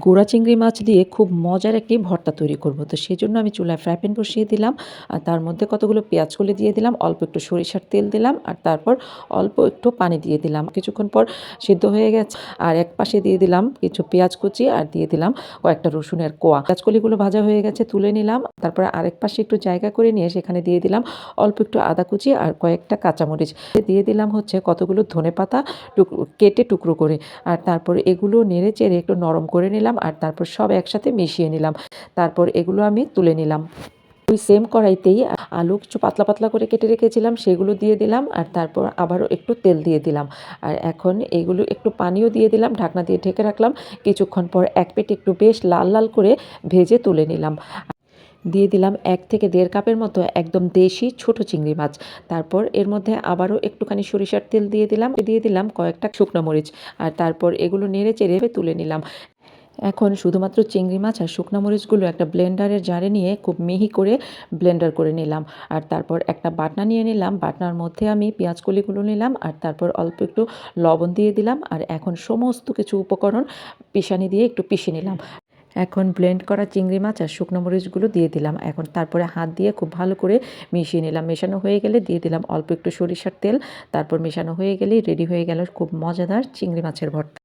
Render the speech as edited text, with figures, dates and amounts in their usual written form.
গোড়া চিংড়ি মাছ দিয়ে খুব মজার একটি ভর্তা তৈরি করব। তো সেজন্য আমি চুলায় ফ্রাই প্যান বসিয়ে দিলাম আর তার মধ্যে কতগুলো পেঁয়াজ কলি দিয়ে দিলাম, অল্প একটু সরিষার তেল দিলাম আর তারপর অল্প একটু পানি দিয়ে দিলাম। কিছুক্ষণ পর সিদ্ধ হয়ে গেছে আর এক পাশে দিয়ে দিলাম কিছু পেঁয়াজ কুচি আর দিয়ে দিলাম কয়েকটা রসুনের কোয়া। পেঁয়াজ কলিগুলো ভাজা হয়ে গেছে, তুলে নিলাম। তারপর আরেক পাশে একটু জায়গা করে নিয়ে সেখানে দিয়ে দিলাম অল্প একটু আদা কুচি আর কয়েকটা কাঁচামরিচ। দিয়ে দিলাম হচ্ছে কতগুলো ধনেপাতা কেটে টুকরো করে। আর তারপর এগুলো নেড়ে চেড়ে একটু নরম করে নিলাম আর তারপর সব একসাথে মিশিয়ে নিলাম। তারপর এগুলো আমি তুলে নিলাম। ওই সেম কড়াইতেই আলু কিছু পাতলা পাতলা করে কেটে রেখেছিলাম সেগুলো দিয়ে দিলাম আর তারপর আবারও একটু তেল দিয়ে দিলাম। আর এখন এগুলো একটু পানিও দিয়ে দিলাম, ঢাকনা দিয়ে ঢেকে রাখলাম। কিছুক্ষণ পর এক পেট একটু বেশ লাল লাল করে ভেজে তুলে নিলাম। দিয়ে দিলাম 1 থেকে 1.5 কাপের মতো একদম দেশি ছোট চিংড়ি মাছ। তারপর এর মধ্যে আবারও একটুখানি সরিষার তেল দিয়ে দিলাম কয়েকটা শুকনো মরিচ আর তারপর এগুলো নেড়ে চেড়ে তুলে নিলাম। এখন শুধুমাত্র চিংড়ি মাছ আর শুকনো মরিচগুলো একটা ব্লেন্ডারের জারে নিয়ে খুব মিহি করে ব্লেন্ডার করে নিলাম। আর তারপর একটা বাটনা নিয়ে নিলাম, বাটনার মধ্যে আমি পেঁয়াজ কলিগুলো নিলাম আর তারপর অল্প একটু লবণ দিয়ে দিলাম আর এখন সমস্ত কিছু উপকরণ পিষানি দিয়ে একটু পিষে নিলাম। এখন ব্লেন্ড করা চিংড়ি মাছ আর শুকনো মরিচগুলো দিয়ে দিলাম। এখন তারপরে হাত দিয়ে খুব ভালো করে মিশিয়ে নিলাম। মেশানো হয়ে গেলে দিয়ে দিলাম অল্প একটু সরিষার তেল। তারপর মেশানো হয়ে গেলেই রেডি হয়ে গেল খুব মজাদার চিংড়ি মাছের ভর্তা।